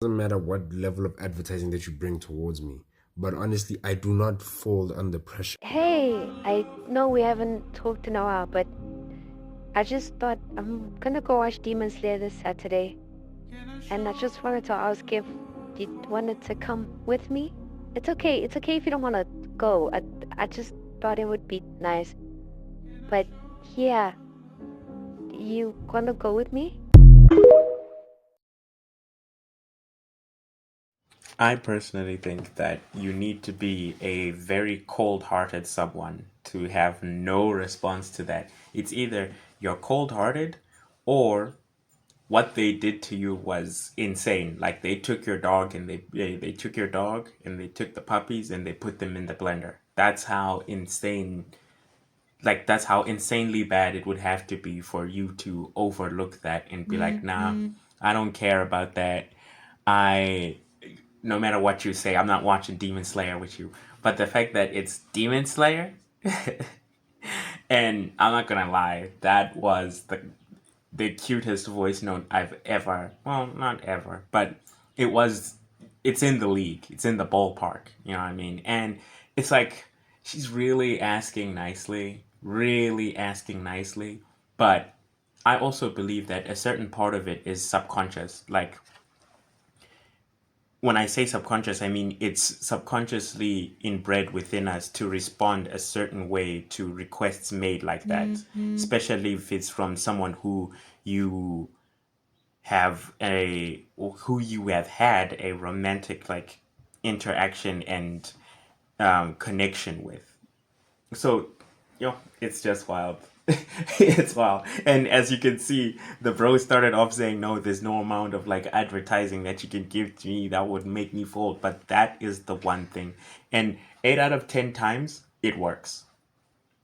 Doesn't matter what level of advertising that you bring towards me. But honestly, I do not fold under pressure. Hey, I know we haven't talked in a while, but I just thought I'm gonna go watch Demon Slayer this Saturday, and I just wanted to ask if you wanted to come with me. It's okay if you don't want to go. I just thought it would be nice, but yeah, you gonna go with me? I personally think that you need to be a very cold hearted someone to have no response to that. It's either you're cold hearted or what they did to you was insane. Like they took your dog and they took your dog and they took the puppies and they put them in the blender. That's how insane, like that's how insanely bad it would have to be for you to overlook that and be like, nah, I don't care about that. I No matter what you say, I'm not watching Demon Slayer with you. But the fact that it's Demon Slayer, and I'm not gonna lie, that was the cutest voice note I've ever, well, not ever, but it was, it's in the league, it's in the ballpark, you know what I mean? And it's like, she's really asking nicely, but I also believe that a certain part of it is subconscious. Like, when I say subconscious, I mean it's subconsciously inbred within us to respond a certain way to requests made like that, especially if it's from someone you who you have had a romantic like interaction and connection with. So, it's just wild. It's wild. And as you can see, the bro started off saying, no, there's no amount of like advertising that you can give to me that would make me fold. But that is the one thing. And 8 out of 10 times, it works.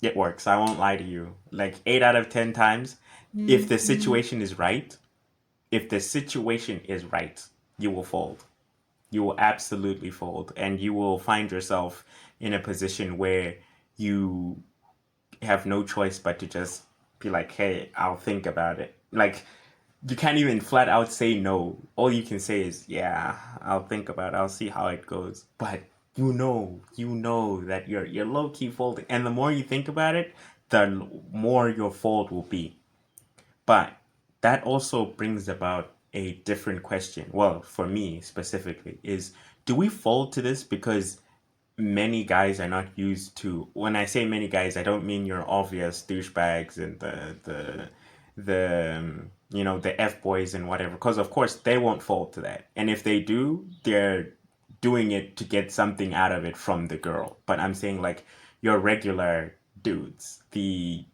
It works. I won't lie to you. Like 8 out of 10 times, if the situation is right, if the situation is right, you will fold. You will absolutely fold. And you will find yourself in a position where you have no choice but to just be like, hey, I'll think about it. Like, you can't even flat out say no. All you can say is, yeah, I'll think about it. I'll see how it goes. But you know that you're low key folding. And the more you think about it, the more your fold will be. But that also brings about a different question. Well, for me specifically, is do we fold to this because many guys are not used to, when I say many guys, I don't mean your obvious douchebags and the F boys and whatever, because of course they won't fall to that. And if they do, they're doing it to get something out of it from the girl. But I'm saying like your regular dudes, the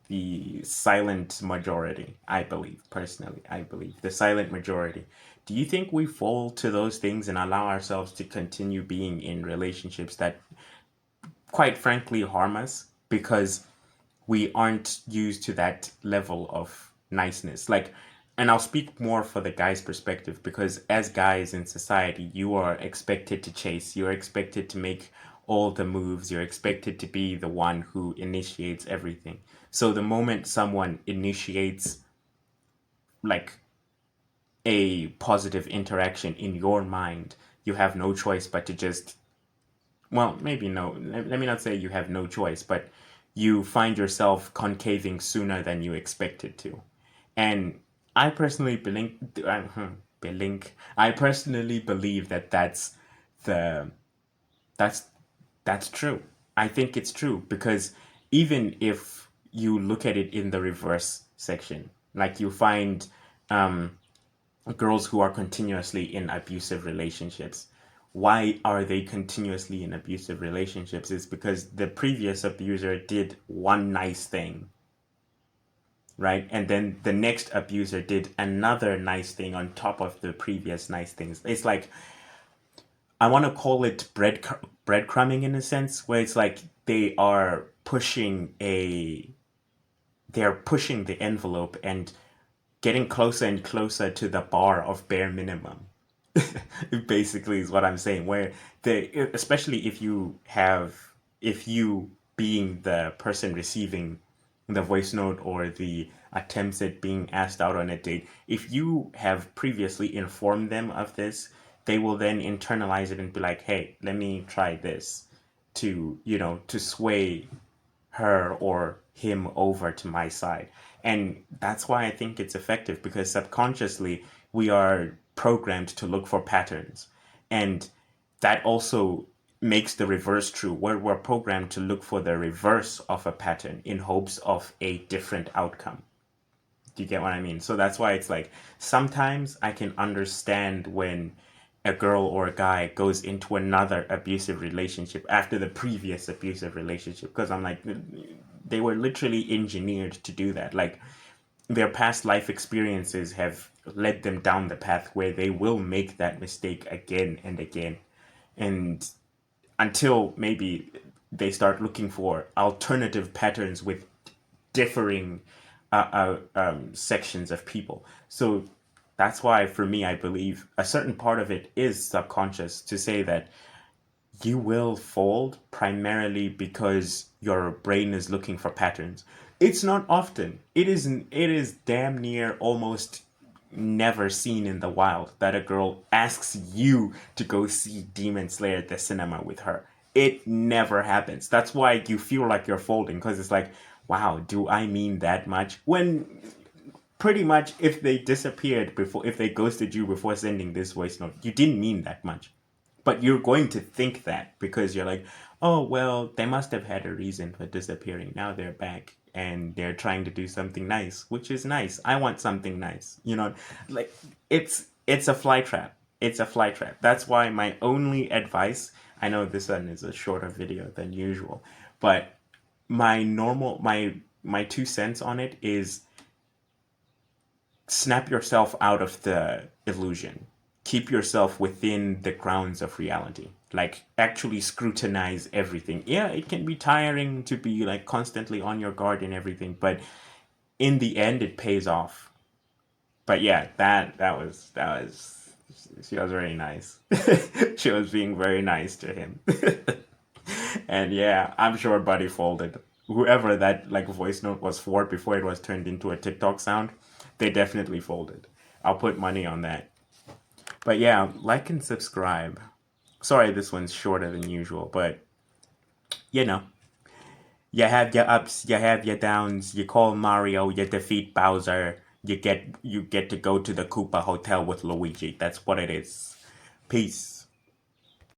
silent majority, I believe, personally, I believe the silent majority. Do you think we fall to those things and allow ourselves to continue being in relationships that quite frankly harm us because we aren't used to that level of niceness? Like, and I'll speak more for the guy's perspective because as guys in society, you are expected to chase, you're expected to make all the moves, you're expected to be the one who initiates everything. So the moment someone initiates like a positive interaction in your mind, you have no choice but to just, well, maybe no, let me not say you have no choice, but you find yourself concaving sooner than you expected to. And I personally I personally believe that the that's that's true. I think it's true because even if you look at it in the reverse section, like you find um, girls who are continuously in abusive relationships. Why are they continuously in abusive relationships? It's because the previous abuser did one nice thing, right? And then the next abuser did another nice thing on top of the previous nice things. It's like, I want to call it breadcrumbing in a sense, where it's like they're pushing the envelope and getting closer and closer to the bar of bare minimum. Basically is what I'm saying, where especially if you being the person receiving the voice note or the attempts at being asked out on a date, if you have previously informed them of this, they will then internalize it and be like, hey, let me try this to, to sway her or him over to my side. And that's why I think it's effective, because subconsciously we are programmed to look for patterns. And that also makes the reverse true, where we're programmed to look for the reverse of a pattern in hopes of a different outcome. Do you get what I mean? So that's why it's like sometimes I can understand when a girl or a guy goes into another abusive relationship after the previous abusive relationship, because I'm like, they were literally engineered to do that. Like, their past life experiences have led them down the path where they will make that mistake again and again. And until maybe they start looking for alternative patterns with differing sections of people. So that's why, for me, I believe a certain part of it is subconscious, to say that you will fold primarily because your brain is looking for patterns. It's not often. It is damn near almost never seen in the wild that a girl asks you to go see Demon Slayer at the cinema with her. It never happens. That's why you feel like you're folding, because it's like, wow, do I mean that much? When pretty much, if they disappeared before, if they ghosted you before sending this voice note, you didn't mean that much. But you're going to think that because you're like, oh, well, they must have had a reason for disappearing. Now they're back and they're trying to do something nice, which is nice. I want something nice. Like, it's a fly trap. It's a fly trap. That's why my only advice, I know this one is a shorter video than usual, but my 2 cents on it is snap yourself out of the illusion. Keep yourself within the grounds of reality. Like, actually scrutinize everything. Yeah, it can be tiring to be like constantly on your guard and everything, but in the end it pays off. But yeah, that was she was very nice. She was being very nice to him. And yeah, I'm sure Buddy folded. Whoever that like voice note was for before it was turned into a TikTok sound, they definitely folded. I'll put money on that. But yeah, like and subscribe. Sorry, this one's shorter than usual, but you know, you have your ups, you have your downs. You call Mario, you defeat Bowser. You get to go to the Koopa Hotel with Luigi. That's what it is. Peace.